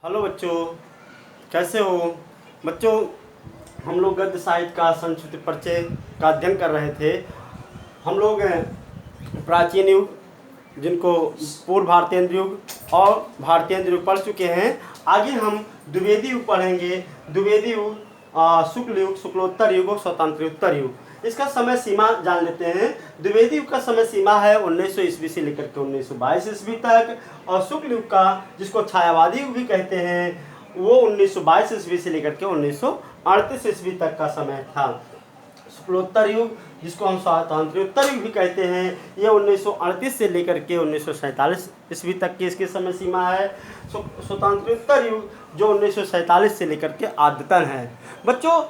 Hello बच्चों, कैसे हो बच्चों। हम लोग गद्य साहित्य का संक्षिप्त परिचय का अध्ययन कर रहे थे। हम लोग प्राचीन युग, जिनको पूर्व भारतीय युग और भारतीय युग पढ़ चुके हैं। आगे हम द्विवेदी युग पढ़ेंगे। द्विवेदी युग, शुक्ल युग, शुक्लोत्तर युग और स्वतंत्रोत्तर युग। इसका समय सीमा जान लेते हैं। द्विवेदी युग का समय सीमा है 1900 ईस्वी से लेकर के 1922 ईस्वी तक, और शुक्ल युग का, जिसको छायावादी युग भी कहते हैं, वो 1922 ईस्वी से लेकर के 1938 ईस्वी तक का समय था। शुक्लोत्तर युग, जिसको हम स्वातंत्र्योत्तर युग भी कहते हैं, ये 1938 से लेकर के 1947 ईस्वी तक की इसकी समय सीमा है। स्वतंत्रोत्तर युग जो 1947 से लेकर के आद्यतन है। बच्चों,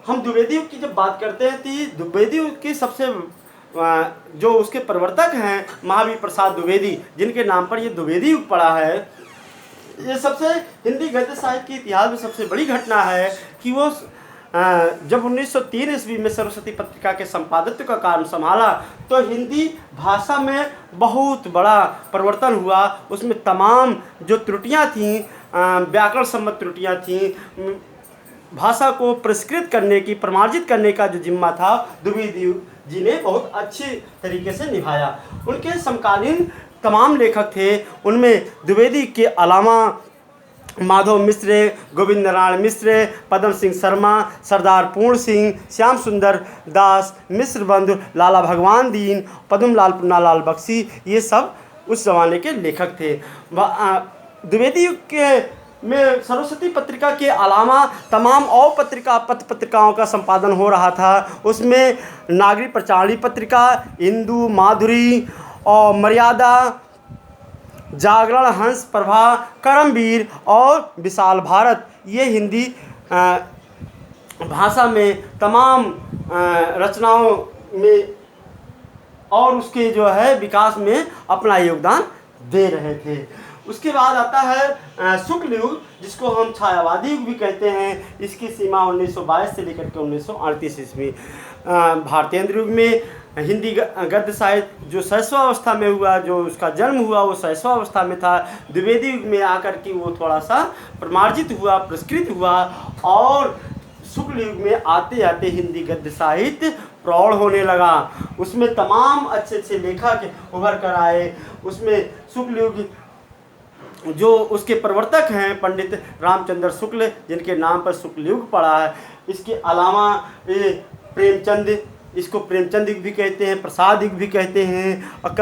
हम द्विवेदी युग की जब बात करते हैं तो द्विवेदी युग की सबसे जो उसके प्रवर्तक हैं महावीर प्रसाद द्विवेदी, जिनके नाम पर ये द्विवेदी युग पड़ा है। ये सबसे हिंदी गद्य साहित्य के इतिहास में सबसे बड़ी घटना है कि वो जब 1903 ईस्वी में सरस्वती पत्रिका के संपादित्व का कार्य संभाला तो हिंदी भाषा में बहुत बड़ा परिवर्तन हुआ। उसमें तमाम जो त्रुटियां थीं, व्याकरण संबंधी त्रुटियां थीं, भाषा को परिष्कृत करने की, प्रमार्जित करने का जो जिम्मा था, द्विवेदी जी ने बहुत अच्छे तरीके से निभाया। उनके समकालीन तमाम लेखक थे। उनमें द्विवेदी के अलावा माधव मिश्र, गोविंद नारायण मिश्र, पद्म सिंह शर्मा, सरदार पूर्ण सिंह, श्याम सुंदर दास, मिश्र बंधु, लाला भगवान दीन, पद्मलाल पुन्नालाल बख्शी, ये सब उस जमाने के लेखक थे। द्विवेदी युग के में सरस्वती पत्रिका के अलावा तमाम और पत्रिकाओं का संपादन हो रहा था। उसमें नागरिक प्रचारणी पत्रिका, हिंदू, माधुरी और मर्यादा, जागरण, हंस प्रभा, करमवीर और विशाल भारत, ये हिंदी भाषा में तमाम रचनाओं में और उसके जो है विकास में अपना योगदान दे रहे थे। उसके बाद आता है शुक्ल युग, जिसको हम छायावादी युग भी कहते हैं। इसकी सीमा 1922 से लेकर के 1938 ईस्वी। भारतीय युग में हिंदी गद्य साहित्य जो शैशवावस्था में हुआ, जो उसका जन्म हुआ, वो शैशवावस्था में था। द्विवेदी युग में आकर के वो थोड़ा सा प्रमार्जित हुआ, परिष्कृत हुआ, और शुक्ल युग में आते आते हिंदी गद्य साहित्य प्रौढ़ होने लगा। उसमें तमाम अच्छे अच्छे लेखक उभर कर आए। उसमें शुक्ल युग जो उसके प्रवर्तक हैं पंडित रामचंद्र शुक्ल, जिनके नाम पर शुक्ल युग पड़ा है। इसके अलावा प्रेमचंद, इसको प्रेमचंद युग भी कहते हैं, प्रसाद युग भी कहते हैं, और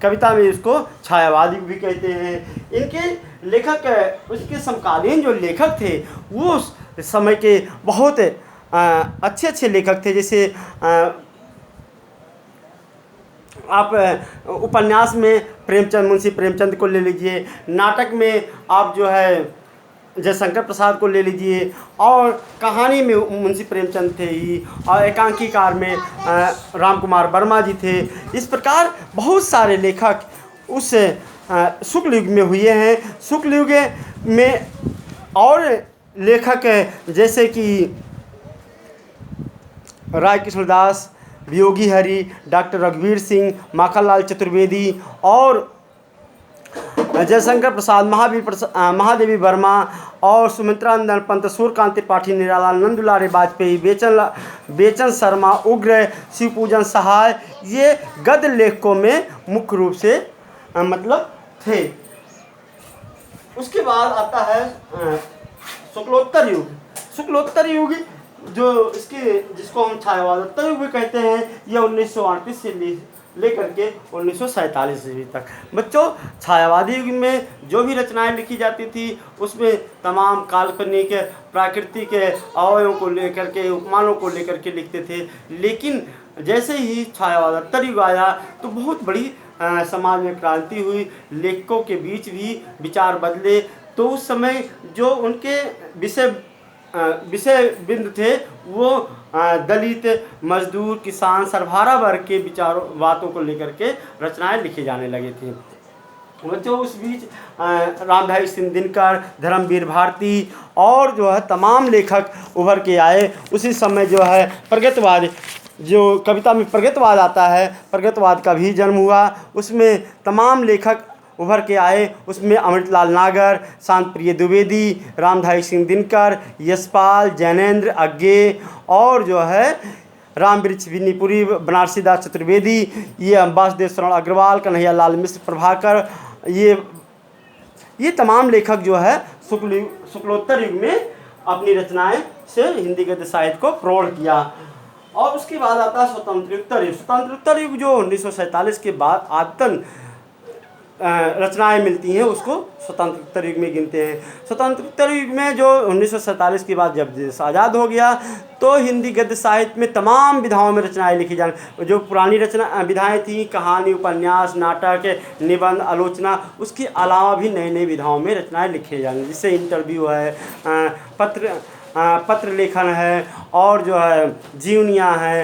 कविता में इसको छायावाद युग भी कहते हैं। इनके लेखक, उसके समकालीन जो लेखक थे, वो उस समय के बहुत अच्छे अच्छे लेखक थे। जैसे आप उपन्यास में प्रेमचंद, मुंशी प्रेमचंद को ले लीजिए, नाटक में आप जो है जयशंकर प्रसाद को ले लीजिए, और कहानी में मुंशी प्रेमचंद थे ही, और एकांकीकार में राम कुमार वर्मा जी थे। इस प्रकार बहुत सारे लेखक उस शुक्ल युग में हुए हैं। शुक्ल युग में और लेखक जैसे कि राय कृष्णदास, वियोगी हरि, डॉक्टर रघुवीर सिंह, माखनलाल चतुर्वेदी और जयशंकर प्रसाद, महादेवी वर्मा और सुमित्रानंदन पंत, सूर्यकांत त्रिपाठी, निराला, नंदुलारे वाजपेयी, बेचन शर्मा, उग्र, शिवपूजन सहाय, ये गद्य लेखकों में मुख्य रूप से मतलब थे। उसके बाद आता है शुक्लोत्तर युग। शुक्लोत्तर युग जो जिसको हम छायावादोत्तर युग भी कहते हैं, ये 1938 से लेकर के 1947 ईस्वी तक। बच्चों, छायावादी युग में जो भी रचनाएं लिखी जाती थी, उसमें तमाम काल्पनिक, प्राकृतिक अवयवों को लेकर के, उपमानों को लेकर के लिखते थे। लेकिन जैसे ही छायावादोत्तर युग आया तो बहुत बड़ी समाज में क्रांति हुई, लेखकों के बीच भी विचार बदले। तो उस समय जो उनके विषय बिंदु थे, वो दलित, मजदूर, किसान, सर्वहारा वर्ग के विचारों, बातों को लेकर के रचनाएं लिखी जाने लगी थी। बच्चों, उस बीच रामधारी सिंह दिनकर, धर्मवीर भारती और जो है तमाम लेखक उभर के आए। उसी समय जो है प्रगतवाद, जो कविता में प्रगतवाद आता है, प्रगतवाद का भी जन्म हुआ। उसमें तमाम लेखक उभर के आए, उसमें अमृतलाल नागर, शांत प्रिय द्विवेदी, रामधारी सिंह दिनकर, यशपाल, जैनेन्द्र अज्ञे और जो है रामवृक्ष बिन्नीपुरी, बनारसी दास चतुर्वेदी, ये वासुदेव शरण अग्रवाल, कन्हैया लाल मिश्र, प्रभाकर, ये तमाम लेखक जो है शुक्लोत्तर युग में अपनी रचनाएं से हिंदी गद्य साहित्य को प्रौढ़ किया। और उसके बाद आता है स्वतंत्रोत्तर युग। स्वतंत्रोत्तर युग जो 1947 के बाद आदतन रचनाएं मिलती हैं उसको स्वतंत्रोत्तर युग में गिनते हैं। स्वतंत्रोत्तर युग में जो 1947 के बाद जब देश आज़ाद हो गया तो हिंदी गद्य साहित्य में तमाम विधाओं में रचनाएं लिखी जाने, जो पुरानी रचना विधाएं थी, कहानी, उपन्यास, नाटक, निबंध, आलोचना, उसके अलावा भी नई नई विधाओं में रचनाएं लिखे जाने, जिससे इंटरव्यू है, पत्र लेखन है और जो है जीवनियाँ हैं,